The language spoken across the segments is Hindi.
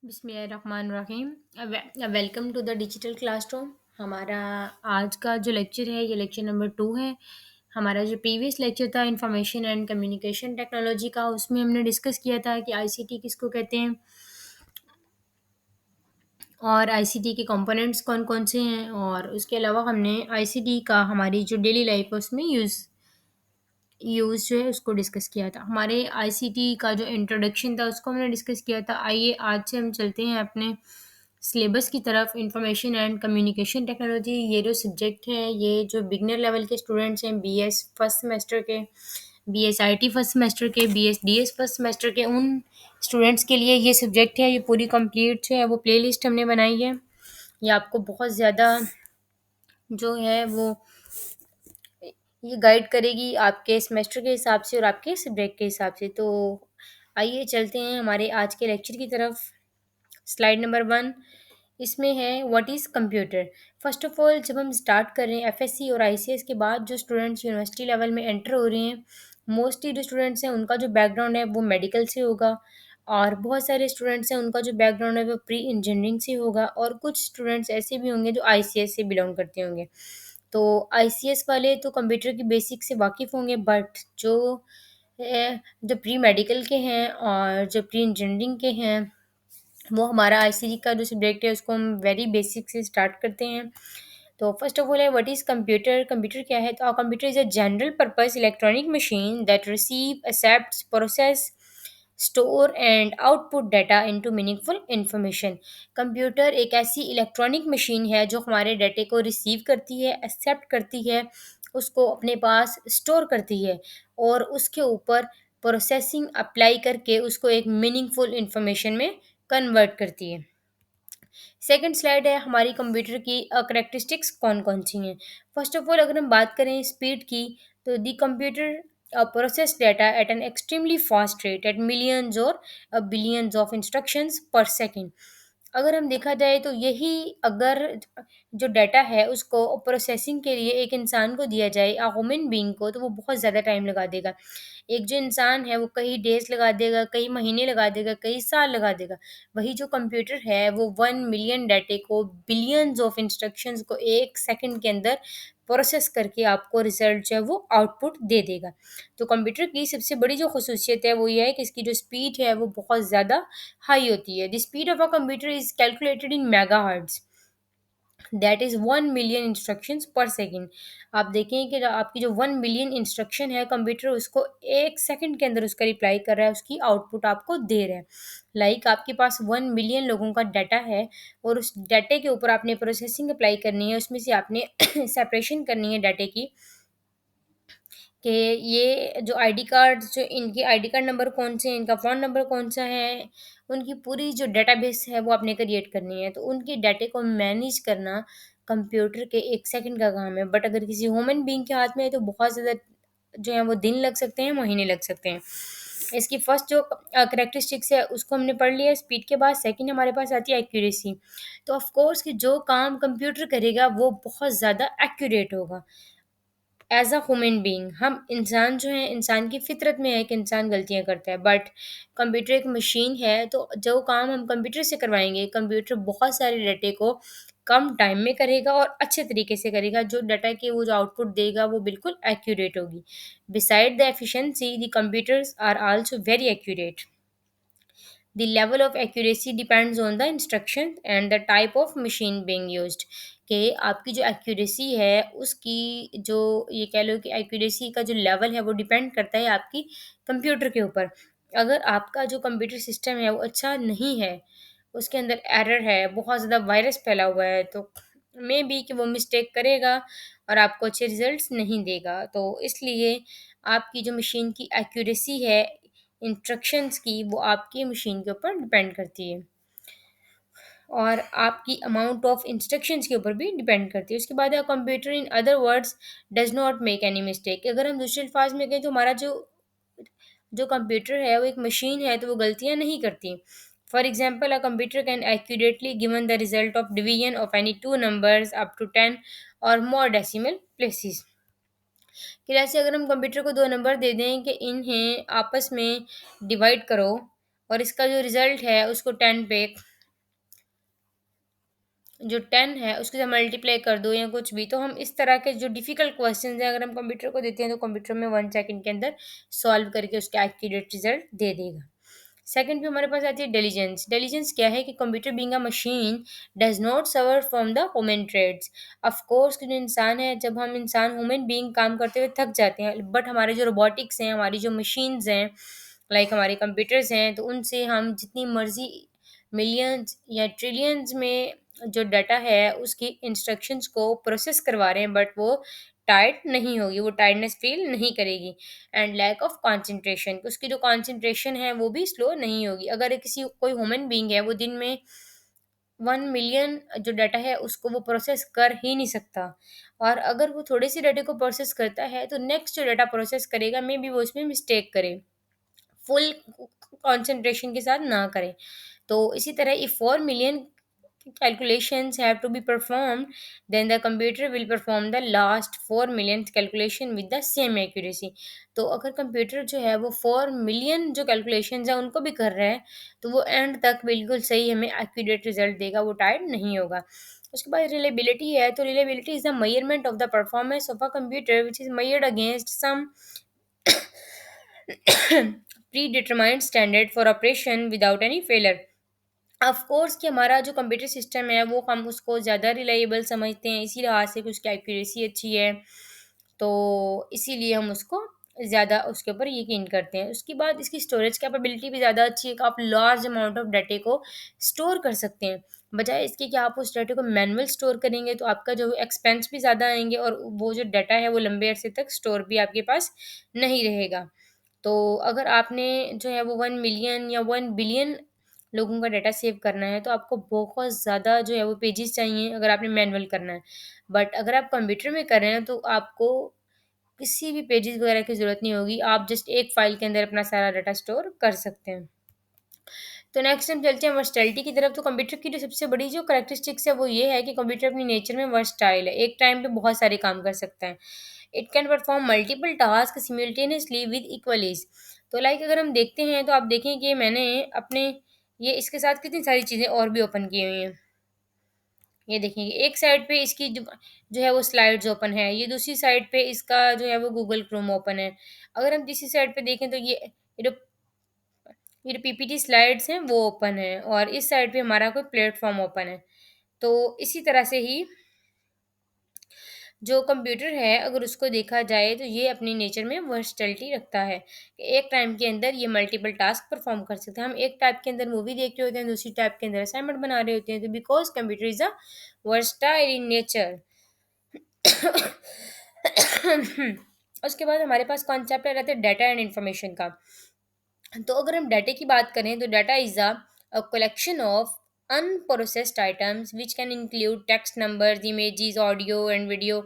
बिस्मिल्लाहिर्रहमानिर्रहीम। Welcome to the digital classroom. हमारा आज का जो लेक्चर है ये लेक्चर नंबर 2 है। हमारा जो प्रीवियस लेक्चर था इंफॉर्मेशन एंड कम्युनिकेशन टेक्नोलॉजी का, उसमें हमने डिस्कस किया था कि आईसीटी किसको कहते हैं और आईसीटी के कंपोनेंट्स कौन कौन से हैं, और उसके अलावा हमने आईसीटी का हमारी जो डेली लाइफ है उसमें यूज़ जो है उसको डिस्कस किया था। हमारे आईसीटी का जो इंट्रोडक्शन था उसको हमने डिस्कस किया था। आइए आज से हम चलते हैं अपने सिलेबस की तरफ। इंफॉर्मेशन एंड कम्युनिकेशन टेक्नोलॉजी ये जो सब्जेक्ट है, ये जो बिगनर लेवल के स्टूडेंट्स हैं, बीएस फर्स्ट सेमेस्टर के, बीएस आईटी फर्स्ट सेमेस्टर के, बीएस डीएस फर्स्ट सेमेस्टर के, उन स्टूडेंट्स के लिए ये सब्जेक्ट है। ये पूरी कंप्लीट जो है वो प्लेलिस्ट हमने बनाई है। ये आपको बहुत ज़्यादा जो है वो ये गाइड करेगी आपके सेमेस्टर के हिसाब से और आपके सब्जेक्ट के हिसाब से। तो आइए चलते हैं हमारे आज के लेक्चर की तरफ। स्लाइड नंबर 1, इसमें है what is computer. First of all जब हम स्टार्ट कर रहे हैं एफएससी और आईसीएस के बाद, जो स्टूडेंट्स यूनिवर्सिटी लेवल में एंटर हो रहे हैं, मोस्टली जो स्टूडेंट्स हैं उनका जो बैकग्राउंड है वो मेडिकल से होगा, और बहुत सारे स्टूडेंट्स हैं उनका जो बैकग्राउंड है वो प्री इंजीनियरिंग से होगा, और कुछ स्टूडेंट्स ऐसे भी होंगे जो आईसीएस से बिलोंग करते होंगे। तो आईसीएस वाले तो कंप्यूटर की बेसिक से वाकिफ़ होंगे, बट जो प्री मेडिकल के हैं और जो प्री इंजीनियरिंग के हैं, वो हमारा आईसीटी का जो सब्जेक्ट है उसको हम वेरी बेसिक से स्टार्ट करते हैं। तो फर्स्ट ऑफ ऑल है व्हाट इज़ कंप्यूटर। कंप्यूटर क्या है? तो computer is a general purpose electronic machine that receive accepts process store and output data into meaningful information. Computer एक ऐसी इलेक्ट्रॉनिक मशीन है जो हमारे डाटे को रिसीव करती है, एक्सेप्ट करती है, उसको अपने पास स्टोर करती है, और उसके ऊपर प्रोसेसिंग अप्लाई करके उसको एक मीनिंगफुल इंफॉर्मेशन में कन्वर्ट करती है। सेकंड स्लाइड है हमारी कंप्यूटर की करेक्टरिस्टिक्स कौन कौन सी हैं। फर्स्ट ऑफ ऑल अगर हम बात करें स्पीड की, तो the computer process data at an extremely fast rate at millions और billions of instructions per second. अगर हम देखा जाए तो यही, अगर जो डाटा है उसको प्रोसेसिंग के लिए एक इंसान को दिया जाए, अ ह्यूमन बीइंग को, तो वो बहुत ज़्यादा टाइम लगा देगा। एक जो इंसान है वो कई डेज़ लगा देगा, कई महीने लगा देगा, कई साल लगा देगा। वही जो कंप्यूटर है वो 1 मिलियन डाटे को, बिलियंस ऑफ इंस्ट्रक्शंस को 1 सेकंड के अंदर प्रोसेस करके आपको रिज़ल्ट जो है वो आउटपुट दे देगा। तो कंप्यूटर की सबसे बड़ी जो ख़ुसूसियत है वो ये है कि इसकी जो स्पीड है वो बहुत ज़्यादा हाई होती है। The speed of a computer is calculated in megahertz, that is 1 million instructions पर सेकंड। आप देखें कि जो आपकी जो 1 मिलियन इंस्ट्रक्शन है, कंप्यूटर उसको 1 सेकंड के अंदर उसका रिप्लाई कर रहा है, उसकी आउटपुट आपको दे रहा है। लाइक आपके पास 1 मिलियन लोगों का डाटा है, और उस डाटे के ऊपर आपने प्रोसेसिंग अप्लाई करनी है, उसमें से आपने सेपरेशन करनी है डाटे की, कि ये जो आईडी कार्ड्स, जो इनके आईडी कार्ड नंबर कौन से हैं, इनका फ़ोन नंबर कौन-सा है, उनकी पूरी जो डेटाबेस है वो आपने क्रिएट करनी है। तो उनके डाटे को मैनेज करना कंप्यूटर के 1 सेकंड का काम है। बट अगर किसी ह्यूमन बीइंग के हाथ में है तो बहुत ज़्यादा जो है वो दिन लग सकते हैं, महीने लग सकते हैं। इसकी फर्स्ट जो करैक्टरिस्टिक्स है उसको हमने पढ़ लिया स्पीड के बाद। सेकंड हमारे पास आती है एक्यूरेसी। तो ऑफ़ कोर्स कि जो काम कंप्यूटर करेगा वो बहुत ज़्यादा एक्यूरेट होगा। एज़ अ ह्यूमन बीइंग, हम इंसान जो हैं, इंसान की फ़ितरत में है कि इंसान गलतियाँ करता है, बट कंप्यूटर एक मशीन है, तो जो काम हम कंप्यूटर से करवाएँगे, कंप्यूटर बहुत सारे डाटे को कम टाइम में करेगा और अच्छे तरीके से करेगा। जो डाटा की वो जो आउटपुट देगा वो बिल्कुल एक्यूरेट होगी। Beside the efficiency, the computers are also very accurate. The level of accuracy depends on the instruction and the type of machine being used। कि आपकी जो एक्यूरेसी है उसकी जो, ये कह लो कि एक्यूरेसी का जो लेवल है वो डिपेंड करता है आपकी कंप्यूटर के ऊपर। अगर आपका जो कंप्यूटर सिस्टम है वो अच्छा नहीं है, उसके अंदर एरर है, बहुत ज़्यादा वायरस फैला हुआ है, तो मे बी कि वो मिस्टेक करेगा और आपको अच्छे रिजल्ट्स नहीं देगा। तो इसलिए आपकी जो मशीन की एक्यूरेसी है इंस्ट्रक्शंस की, वो आपकी मशीन के ऊपर डिपेंड करती है, और आपकी अमाउंट ऑफ इंस्ट्रक्शंस के ऊपर भी डिपेंड करती है। उसके बाद है computer in other words does not make any mistake. अगर हम दूसरे अल्फाज में कहें तो हमारा जो जो कंप्यूटर है वो एक मशीन है, तो वो गलतियाँ नहीं करती। For example, a computer can accurately given the result of division of any two numbers up to 10 or more decimal places. कि जैसे अगर हम कंप्यूटर को 2 नंबर दे दें कि इन्हें आपस में डिवाइड करो, और इसका जो रिज़ल्ट है उसको 10 पे जो 10 है उसके साथ मल्टीप्लाई कर दो या कुछ भी, तो हम इस तरह के जो डिफ़िकल्ट क्वेश्चंस हैं अगर हम कंप्यूटर को देते हैं तो कंप्यूटर में 1 सेकंड के अंदर सॉल्व करके उसका एक्यूरेट रिज़ल्ट दे देगा। सेकंड पे हमारे पास आती है डिलिजेंस। डिलिजेंस क्या है कि computer being a machine does not suffer from the human traits. Of course कि जो इंसान है, जब हम इंसान ह्यूमन बीइंग काम करते हुए थक जाते हैं, बट हमारे जो रोबोटिक्स हैं, हमारी जो मशीन्स हैं, लाइक हमारे कंप्यूटर्स हैं, तो उनसे हम जितनी मर्ज़ी मिलियंस या ट्रिलियंस में जो डाटा है उसकी इंस्ट्रक्शंस को प्रोसेस करवा रहे हैं, बट वो टायर्ड नहीं होगी, वो टायर्डनेस फ़ील नहीं करेगी। एंड लैक ऑफ कंसंट्रेशन, उसकी जो कंसंट्रेशन है वो भी स्लो नहीं होगी। अगर किसी कोई ह्यूमन बीइंग है, वो दिन में 1 मिलियन जो डाटा है उसको वो प्रोसेस कर ही नहीं सकता, और अगर वो थोड़े से डाटा को प्रोसेस करता है तो नेक्स्ट जो डाटा प्रोसेस करेगा मे बी वो उसमें मिस्टेक करे, फुल कंसंट्रेशन के साथ ना करें। तो इसी तरह if 4 million calculations have to be performed, then the computer will perform the last 4 million calculation with the same accuracy। तो अगर कंप्यूटर जो है वो 4 मिलियन जो कैलकुलेशंस है उनको भी कर रहा है, तो वो एंड तक बिल्कुल सही हमें एक्यूरेट रिजल्ट देगा, वो टाइम नहीं होगा। उसके बाद रिलेबिलिटी है, तो reliability is the measurement of the performance of a computer which is measured against some predetermined standard for operation without any failure। Of course कि हमारा जो कंप्यूटर सिस्टम है वो हम उसको ज़्यादा रिलायबल समझते हैं, इसी लिहाज से कि उसकी एक्यूरेसी अच्छी है, तो इसीलिए हम उसको ज़्यादा उसके ऊपर यकीन करते हैं। उसके बाद इसकी स्टोरेज कैपेबिलिटी भी ज़्यादा अच्छी है कि आप लार्ज अमाउंट ऑफ डाटे को स्टोर कर सकते हैं, बजाय इसके कि आप उस डाटे को मैनुअल स्टोर करेंगे तो आपका जो एक्सपेंस भी ज़्यादा आएंगे, और वो जो डाटा है वो लंबे अरसे तक स्टोर भी आपके पास नहीं रहेगा। तो अगर आपने जो है वो 1 मिलियन या 1 बिलियन लोगों का डाटा सेव करना है, तो आपको बहुत ज़्यादा जो है वो पेजेस चाहिए अगर आपने मैनुअल करना है। बट अगर आप कंप्यूटर में कर रहे हैं तो आपको किसी भी पेजेस वगैरह की ज़रूरत नहीं होगी, आप जस्ट एक फ़ाइल के अंदर अपना सारा डाटा स्टोर कर सकते हैं। तो नेक्स्ट हम चलते हैं वर्सटैलिटी की तरफ। तो कंप्यूटर की जो सबसे बड़ी जो करैक्टरिस्टिक्स है वो ये है कि कंप्यूटर अपनी नेचर में वर्सटाइल है, एक टाइम पे बहुत सारे काम कर सकता है। It can perform multiple task simultaneously with equal ease. तो लाइक अगर हम देखते हैं तो आप देखें कि मैंने अपने ये इसके साथ कितनी सारी चीज़ें और भी ओपन की हुई हैं। ये देखिए एक साइड पे इसकी जो है वो स्लाइड्स ओपन है, ये दूसरी साइड पे इसका जो है वो गूगल क्रोम ओपन है। अगर हम तीसरी साइड पे देखें तो ये जो पीपीटी स्लाइड्स हैं वो ओपन है, और इस साइड पे हमारा कोई प्लेटफॉर्म ओपन है। तो इसी तरह से ही जो कंप्यूटर है अगर उसको देखा जाए तो ये अपनी नेचर में वर्सटैलिटी रखता है कि एक टाइम के अंदर ये मल्टीपल टास्क परफॉर्म कर सकते हैं। हम एक टाइप के अंदर मूवी देख रहे होते हैं, दूसरी टाइप के अंदर असाइनमेंट बना रहे होते हैं, तो because computer is a versatile in nature. उसके बाद हमारे पास कॉन्सेप्ट आ जाता है डाटा एंड इंफॉर्मेशन का। तो अगर हम डाटा की बात करें तो data is a collection of unprocessed items which can include text, numbers, images, audio and video.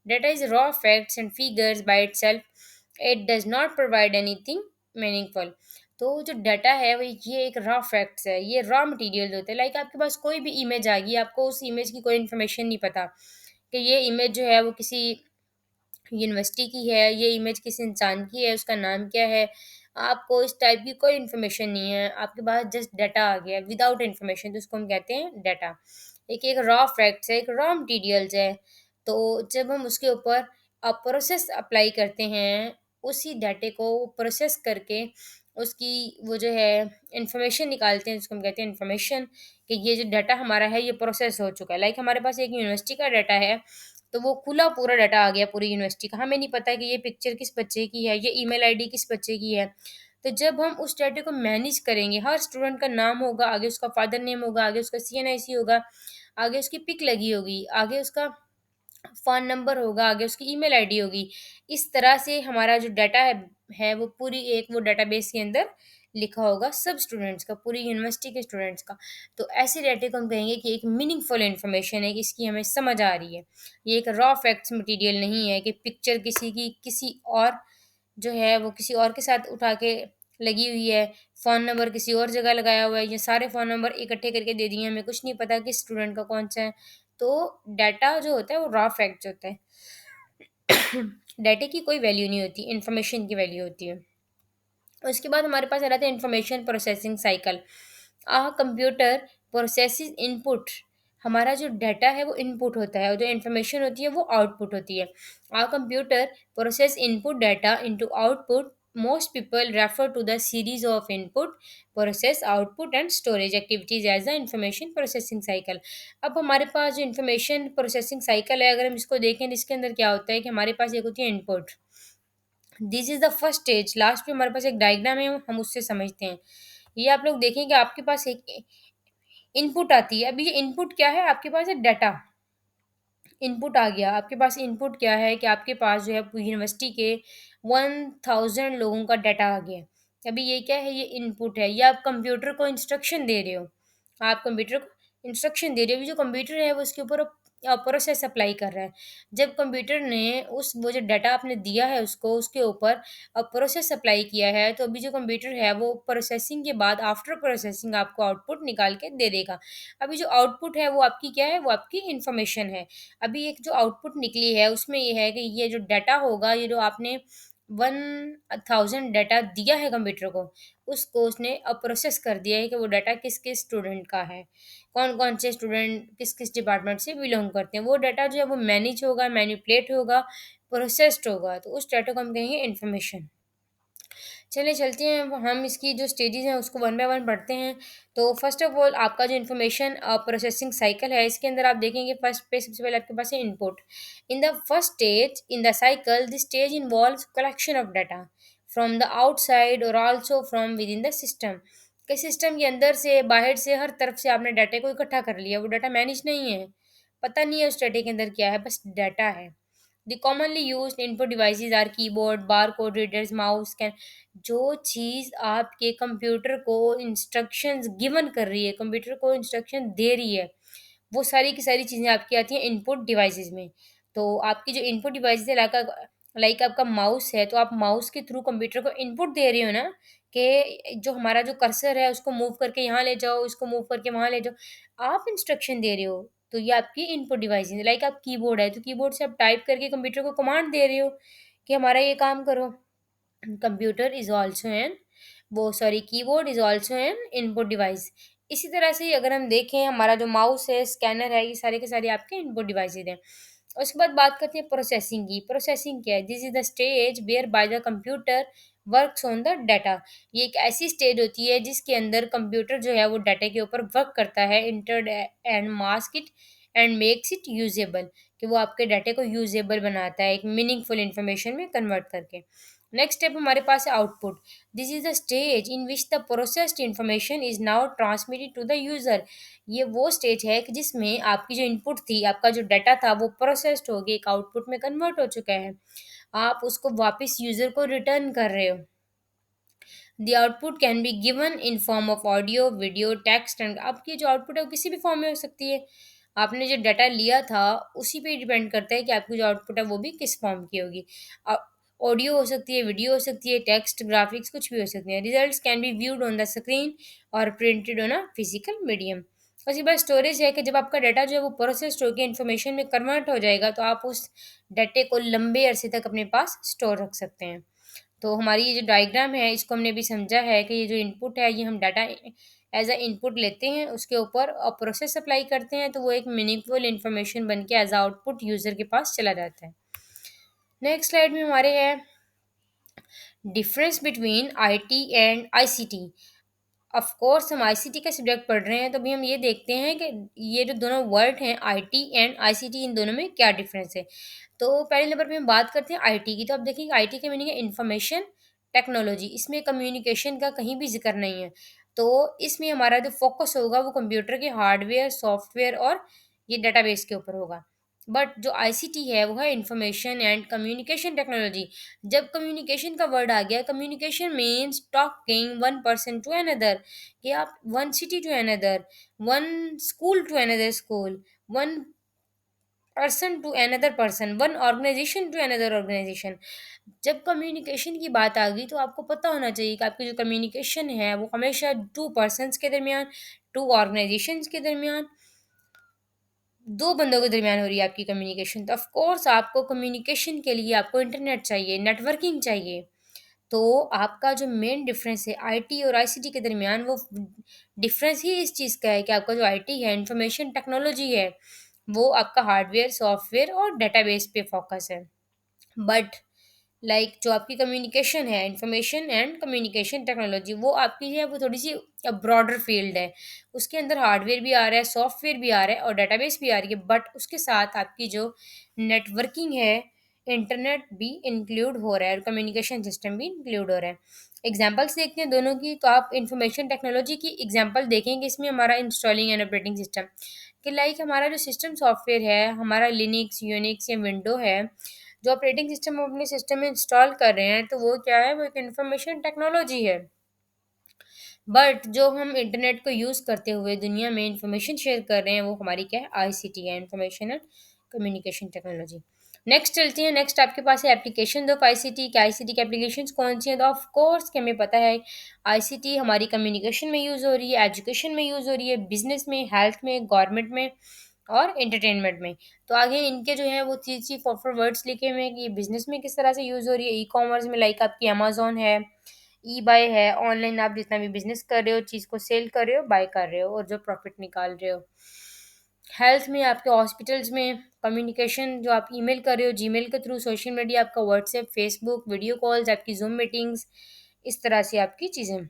Data is raw facts and figures by itself. It does not provide anything meaningful। तो जो डाटा है वो ये एक रॉ फैक्ट्स है, ये रॉ मटेरियल होते हैं। लाइक आपके पास कोई भी इमेज आ गई, आपको उस इमेज की कोई इन्फॉर्मेशन नहीं पता कि ये इमेज जो है वो किसी यूनिवर्सिटी की है, ये इमेज किस इंसान की है, उसका नाम क्या है, आपको इस टाइप की कोई इन्फॉर्मेशन नहीं है, आपके पास जस्ट डाटा आ गया विदाउट इन्फॉर्मेशन, तो उसको हम कहते हैं डाटा। एक एक रॉ फैक्ट्स है, एक रॉ मटीरियल्स है। तो जब हम उसके ऊपर प्रोसेस अप्लाई करते हैं, उसी डाटे को प्रोसेस करके उसकी वो जो है इन्फॉर्मेशन निकालते हैं, जिसको हम कहते हैं इन्फॉर्मेशन, कि ये जो डाटा हमारा है ये प्रोसेस हो चुका है। लाइक हमारे पास एक यूनिवर्सिटी का डाटा है, तो वो खुला पूरा डाटा आ गया पूरी यूनिवर्सिटी का, हमें नहीं पता कि ये पिक्चर किस बच्चे की है, ये ईमेल आईडी किस बच्चे की है। तो जब हम उस डाटे को मैनेज करेंगे, हर स्टूडेंट का नाम होगा, आगे उसका फादर नेम होगा, आगे उसका सीएनआईसी होगा, आगे उसकी पिक लगी होगी, आगे उसका फ़ोन नंबर होगा, आगे उसकी ईमेल आईडी होगी। इस तरह से हमारा जो डाटा है वो पूरी एक वो डाटाबेस के अंदर लिखा होगा सब स्टूडेंट्स का, पूरी यूनिवर्सिटी के स्टूडेंट्स का। तो ऐसे डाटे को हम कहेंगे कि एक मीनिंगफुल इन्फॉर्मेशन है, कि इसकी हमें समझ आ रही है। ये एक रॉ फैक्ट्स मटेरियल नहीं है कि पिक्चर किसी की किसी और जो है वो किसी और के साथ उठा के लगी हुई है, फ़ोन नंबर किसी और जगह लगाया हुआ है, ये सारे फ़ोन नंबर इकट्ठे करके दे दिए, हमें कुछ नहीं पता किस स्टूडेंट का कौन-सा है। तो डाटा जो होता है वो रॉ फैक्ट्स होता है। डाटे की कोई वैल्यू नहीं होती, इन्फॉर्मेशन की वैल्यू होती है। उसके बाद हमारे पास आ जाता है information processing cycle. Computer processes input हमारा जो डाटा है वो इनपुट होता है और जो इन्फॉर्मेशन होती है वो आउटपुट होती है। Computer process input data into output. Most people refer to the series of input, process, output and storage activities as the information processing cycle. अब हमारे पास जो इंफॉर्मेशन प्रोसेसिंग साइकिल है, अगर हम इसको देखें तो इसके अंदर क्या होता है कि हमारे पास एक होती है input. This is the first stage. Last में हमारे पास एक डायग्राम है, हम उससे समझते हैं। ये आप लोग देखें कि आपके पास एक इनपुट आती है। अभी ये इनपुट क्या है, आपके पास है डाटा। इनपुट आ गया आपके पास। इनपुट क्या है कि आपके पास जो है यूनिवर्सिटी के 1000 लोगों का डाटा आ गया। अभी ये क्या है, ये इनपुट है। ये आप कंप्यूटर को इंस्ट्रक्शन दे रहे हो। आप कंप्यूटर को इंस्ट्रक्शन दे रहे हो। अभी जो कंप्यूटर है वो उसके ऊपर प्रोसेस अप्लाई कर रहा है। जब कंप्यूटर ने उस वो जो डाटा आपने दिया है उसको, उसके ऊपर अब प्रोसेस अप्लाई किया है, तो अभी जो कंप्यूटर है वो प्रोसेसिंग के बाद आफ्टर प्रोसेसिंग आपको आउटपुट निकाल के दे देगा। अभी जो आउटपुट है वो आपकी क्या है, वो आपकी इंफॉर्मेशन है। अभी एक जो आउटपुट निकली है उसमें ये है कि ये जो डाटा होगा, ये जो आपने 1000 डाटा दिया है कंप्यूटर को, उसको उसने अब प्रोसेस कर दिया है कि वो डाटा किस किस स्टूडेंट का है, कौन कौन से स्टूडेंट किस किस डिपार्टमेंट से बिलोंग करते हैं। वो डाटा जो है वो मैनेज होगा, मैनिपुलेट होगा, प्रोसेस्ड होगा, तो उस डाटा को हम कहेंगे इन्फॉर्मेशन। चलिए चलते हैं, अब हम इसकी जो स्टेजेस हैं उसको वन बाय वन पढ़ते हैं। तो फर्स्ट ऑफ ऑल आपका जो इन्फॉर्मेशन प्रोसेसिंग साइकिल है, इसके अंदर आप देखेंगे फर्स्ट पे सबसे पहले आपके पास है input. In the first stage in the cycle, this stage involves collection of data from the outside और also from within the system. कि सिस्टम के अंदर से, बाहर से, हर तरफ से आपने डाटा को इकट्ठा कर लिया। वो डाटा मैनेज नहीं है, पता नहीं है उस डाटा के अंदर क्या है, बस डाटा है। The commonly used input devices are keyboard, barcode readers, mouse, scan। जो चीज़ आपके कंप्यूटर को इंस्ट्रक्शंस गिवन कर रही है, कंप्यूटर को इंस्ट्रक्शन दे रही है, वो सारी की सारी चीज़ें आपकी आती हैं इनपुट डिवाइसेस में। तो आपकी जो इनपुट डिवाइस है, लाइक आपका माउस है, तो आप माउस के थ्रू कंप्यूटर को इनपुट दे रहे हो ना, कि जो हमारा जो कर्सर है उसको मूव करके यहाँ ले जाओ, इसको मूव करके वहाँ ले जाओ, आप इंस्ट्रक्शन दे रहे हो। तो ये आपकी इनपुट डिवाइस है। लाइक आप कीबोर्ड है, तो कीबोर्ड से आप टाइप करके कंप्यूटर को कमांड दे रहे हो कि हमारा ये काम करो। कंप्यूटर इज ऑल्सो एन वो sorry keyboard is also an input device. इसी तरह से ही अगर हम देखें, हमारा जो माउस है, स्कैनर है, ये सारे के सारे आपके इनपुट डिवाइसेज हैं। उसके बाद बात करते हैं प्रोसेसिंग की। प्रोसेसिंग क्या है? This is the stage whereby the computer works on the data. ये एक ऐसी स्टेज होती है जिसके अंदर कंप्यूटर जो है वो डाटा के ऊपर वर्क करता है, enter and mask it and makes it usable, कि वो आपके डाटे को यूजेबल बनाता है, एक मीनिंगफुल इंफॉर्मेशन में कन्वर्ट करके। नेक्स्ट स्टेप हमारे पास है output. This is the stage in which the processed information is now transmitted to the user. ये वो स्टेज है कि जिसमें आपकी जो इनपुट थी, आपका जो डाटा था, वो प्रोसेस्ड हो गया, एक आउटपुट में कन्वर्ट हो चुका है। आप उसको वापस यूजर को रिटर्न कर रहे हो। The output can be given in form of audio, video, text and. आपकी जो आउटपुट है वो किसी भी फॉर्म में हो सकती है। आपने जो डाटा लिया था उसी पे डिपेंड करता है कि आपकी जो आउटपुट है वो भी किस फॉर्म की होगी। ऑडियो हो सकती है, वीडियो हो सकती है, टेक्स्ट, ग्राफिक्स, कुछ भी हो सकती है। Results can be viewed on the screen और printed on a physical medium. उसके बाद स्टोरेज है कि जब आपका डाटा जो है वो प्रोसेस्ड होकर इन्फॉर्मेशन में कन्वर्ट हो जाएगा, तो आप उस डाटे को लंबे अरसे तक अपने पास स्टोर रख सकते हैं। तो हमारी ये जो डायग्राम है इसको हमने भी समझा है कि ये जो इनपुट है, ये हम डाटा एज अ इनपुट लेते हैं, उसके ऊपर प्रोसेस अप्लाई करते हैं, तो वो एक मीनिंगफुल इन्फॉर्मेशन बन के एज अ आउटपुट यूज़र के पास चला जाता है। नेक्स्ट स्लाइड में हमारे है difference between IT and ICT. Of course हम आईसीटी का सब्जेक्ट पढ़ रहे हैं, तो अभी हम ये देखते हैं कि ये जो दोनों वर्ड हैं आईटी एंड आईसीटी, इन दोनों में क्या डिफरेंस है। तो पहले नंबर पे हम बात करते हैं आईटी की। तो आप देखिए आईटी का मीनिंग है इंफॉर्मेशन टेक्नोलॉजी। इसमें कम्युनिकेशन का कहीं भी जिक्र नहीं है। तो इसमें हमारा जो फोकस होगा वो कंप्यूटर के हार्डवेयर, सॉफ्टवेयर और ये डेटाबेस के ऊपर होगा। बट जो आईसीटी है वो है इंफॉर्मेशन एंड कम्युनिकेशन टेक्नोलॉजी। जब कम्युनिकेशन का वर्ड आ गया, communication means talking one person to another, कि आप one city to another, one school to another school, one person to another person, one organisation to another organisation. जब कम्युनिकेशन की बात आ गई तो आपको पता होना चाहिए कि आपकी जो कम्युनिकेशन है वो हमेशा टू पर्सन्स के दरमियान, टू ऑर्गेनाइजेशंस के दरमियान, दो बंदों के दरमियान हो रही है आपकी कम्युनिकेशन। तो ऑफ कोर्स आपको कम्युनिकेशन के लिए आपको इंटरनेट चाहिए, नेटवर्किंग चाहिए। तो आपका जो मेन डिफरेंस है आईटी और आईसीटी के दरमियान, वो डिफरेंस ही इस चीज़ का है कि आपका जो आईटी है, इंफॉर्मेशन टेक्नोलॉजी है, वो आपका हार्डवेयर, सॉफ्टवेयर और डेटाबेस पे फोकस है। बट जो आपकी कम्युनिकेशन है, इंफॉर्मेशन एंड कम्युनिकेशन टेक्नोलॉजी, वो आपकी है, वो थोड़ी सी ब्रॉडर फील्ड है। उसके अंदर हार्डवेयर भी आ रहा है, सॉफ्टवेयर भी आ रहा है और डेटाबेस भी आ रही है, बट उसके साथ आपकी जो नेटवर्किंग है, इंटरनेट भी इंक्लूड हो रहा है और कम्युनिकेशन सिस्टम भी इंक्लूड हो रहा है। एग्जाम्पल्स देखते हैं दोनों की, तो आप इंफॉर्मेशन टेक्नोलॉजी की एग्जाम्पल देखेंगे, इसमें हमारा इंस्टॉलिंग एंड ऑपरेटिंग सिस्टम कि हमारा जो सिस्टम सॉफ्टवेयर है, हमारा लिनक्स, यूनिक्स या विंडो है, जो ऑपरेटिंग सिस्टम हम अपने सिस्टम में इंस्टॉल कर रहे हैं, तो वो क्या है, वो एक इंफॉर्मेशन टेक्नोलॉजी है। बट जो हम इंटरनेट को यूज़ करते हुए दुनिया में इंफॉर्मेशन शेयर कर रहे हैं, वो हमारी क्या है, आईसीटी है, information and communication technology. Next चलते हैं, नेक्स्ट आपके पास है एप्लीकेशन ऑफ आईसीटी, कि आईसीटी की एप्लीकेशंस कौन सी हैं। तो ऑफ कोर्स कि हमें पता है आईसीटी हमारी कम्युनिकेशन में यूज़ हो रही है, एजुकेशन में यूज़ हो रही है, बिजनेस में, हेल्थ में, गवर्नमेंट में और एंटरटेनमेंट में। तो आगे इनके जो है वो 3 4 वर्ड्स लिखे हुए हैं कि ये बिजनेस में किस तरह से यूज़ हो रही है। ई कॉमर्स में आपकी अमेजोन है, ई बाय है, ऑनलाइन आप जितना भी बिजनेस कर रहे हो, चीज़ को सेल कर रहे हो, बाय कर रहे हो और जो प्रॉफिट निकाल रहे हो। हेल्थ में आपके हॉस्पिटल्स में, कम्युनिकेशन जो आप ईमेल कर रहे हो, जीमेल के थ्रू, सोशल मीडिया आपका व्हाट्सएप, फेसबुक, वीडियो कॉल्स, आपकी जूम मीटिंग्स, इस तरह से आपकी चीज़ें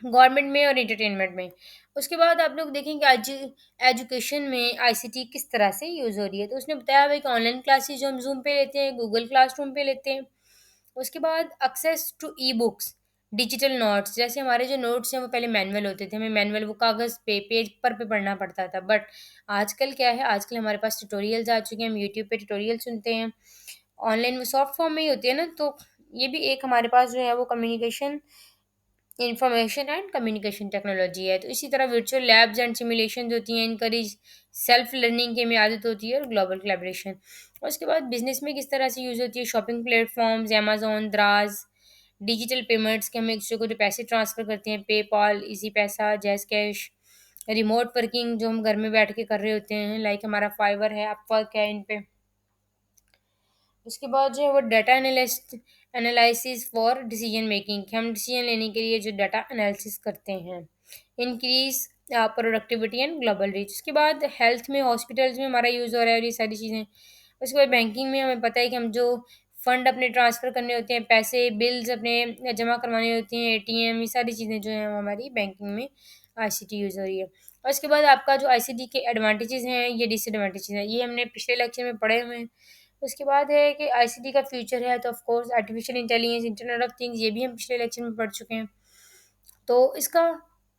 गवर्नमेंट में और एंटरटेनमेंट में। उसके बाद आप लोग देखेंगे आज एजुकेशन में आईसीटी किस तरह से यूज़ हो रही है। तो उसने बताया हुआ है कि ऑनलाइन क्लासेस जो हम जूम पे लेते हैं, गूगल क्लासरूम पे लेते हैं। उसके बाद access to e books, digital notes, जैसे हमारे जो नोट्स हैं वो पहले मैनुअल होते थे, हमें मैनुअल वो कागज़ पे पेज पर पे पढ़ना पड़ता था। बट आजकल क्या है, आजकल हमारे पास ट्यूटोरियल्स आ चुके हैं, हम यूट्यूब पे ट्यूटोरियल सुनते हैं। ऑनलाइन वो सॉफ्ट फॉर्म में ही होती है ना, तो ये भी एक हमारे पास जो है वो communication, information and communication technology है। तो इसी तरह वर्चुअल लैब्स एंड सिमुलेशन होती हैं, इनकरेज सेल्फ लर्निंग की हमें आदत होती है और ग्लोबल कोलैबोरेशन। और उसके बाद बिजनेस में किस तरह से यूज़ होती है, shopping platforms, Amazon, Daraz, digital payments के हम एक दूसरे को जो पैसे ट्रांसफ़र करते हैं, पेपाल, इजी पैसा, जैज़ कैश, रिमोट वर्किंग जो हम घर में बैठ के कर रहे होते हैं, हमारा फाइवर है, अपवर्क है, इन पे। उसके बाद जो है वो data analyst analysis for decision making, हम डिसीजन लेने के लिए जो डाटा एनालिसिस करते हैं। Increase productivity and global reach. उसके बाद हेल्थ में, हॉस्पिटल्स में हमारा यूज़ हो रहा है और ये सारी चीज़ें। उसके बाद बैंकिंग में हमें पता है कि हम जो फंड अपने ट्रांसफ़र करने होते हैं, पैसे, बिल्स अपने जमा करवाने होते हैं, एटीएम, ये सारी चीज़ें जो हैं वो हमारी बैंकिंग में आईसीटी यूज़ हो रही है। और उसके बाद आपका जो आईसीटी के एडवांटेजेस हैं, ये डिसएडवांटेजेस हैं, ये हमने पिछले लेक्चर में पढ़े हुए हैं। उसके बाद है कि आईसीटी का फ्यूचर है, तो of course artificial intelligence, internet of things, ये भी हम पिछले लेक्चर में पढ़ चुके हैं। तो इसका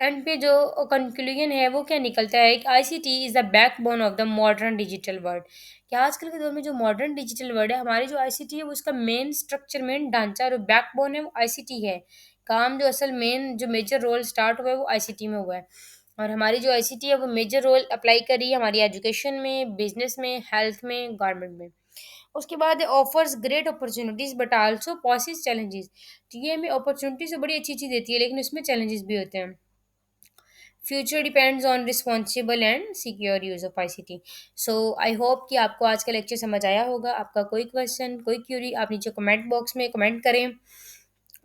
एंड पे जो कंक्लूजन है वो क्या निकलता है कि ICT is the backbone of the modern digital world. कि आजकल के दौर में जो मॉडर्न डिजिटल वर्ल्ड है, हमारी जो आईसीटी है वो उसका मेन स्ट्रक्चर, मेन ढांचा और बैकबोन है वो आईसीटी है। काम जो असल मेन जो मेजर रोल स्टार्ट हुआ है वो आईसीटी में हुआ है। और हमारी जो आईसीटी है वो मेजर रोल अप्लाई कर रही है हमारी एजुकेशन में, बिजनेस में, हेल्थ में, गवर्नमेंट में। उसके बाद offers great opportunities but also possesses challenges. तो ये हमें अपॉर्चुनिटी से बड़ी अच्छी चीज़ देती है, लेकिन उसमें चैलेंजेस भी होते हैं। Future depends on responsible and secure use of ICT. So I hope कि आपको आज का लेक्चर समझ आया होगा। आपका कोई क्वेश्चन, कोई क्यूरी, आप नीचे कमेंट बॉक्स में कमेंट करें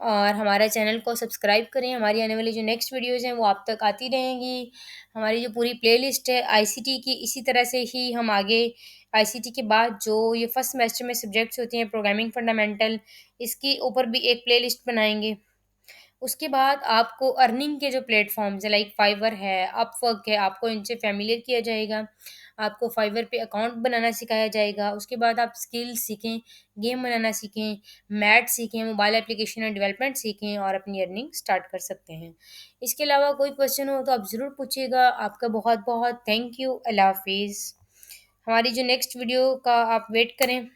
और हमारे चैनल को सब्सक्राइब करें। हमारी आने वाली जो नेक्स्ट वीडियोज़ हैं वो आप तक आती रहेंगी। हमारी जो पूरी प्लेलिस्ट है आईसीटी की, इसी तरह से ही हम आगे आईसीटी के बाद जो ये फर्स्ट सेमेस्टर में सब्जेक्ट्स होती हैं, प्रोग्रामिंग फंडामेंटल, इसके ऊपर भी एक प्लेलिस्ट बनाएंगे। उसके बाद आपको अर्निंग के जो प्लेटफ़ॉर्म्स हैं, फाइवर है, अपवर्क है, आपको इनसे फ़ैमिलियर किया जाएगा। आपको फाइवर पे अकाउंट बनाना सिखाया जाएगा। उसके बाद आप स्किल्स सीखें, गेम बनाना सीखें, मैथ सीखें, मोबाइल एप्लीकेशन और डेवलपमेंट सीखें और अपनी अर्निंग स्टार्ट कर सकते हैं। इसके अलावा कोई क्वेश्चन हो तो आप ज़रूर पूछिएगा। आपका बहुत-बहुत थैंक यू। अल्लाह हाफ़िज़। हमारी जो नेक्स्ट वीडियो का आप वेट करें।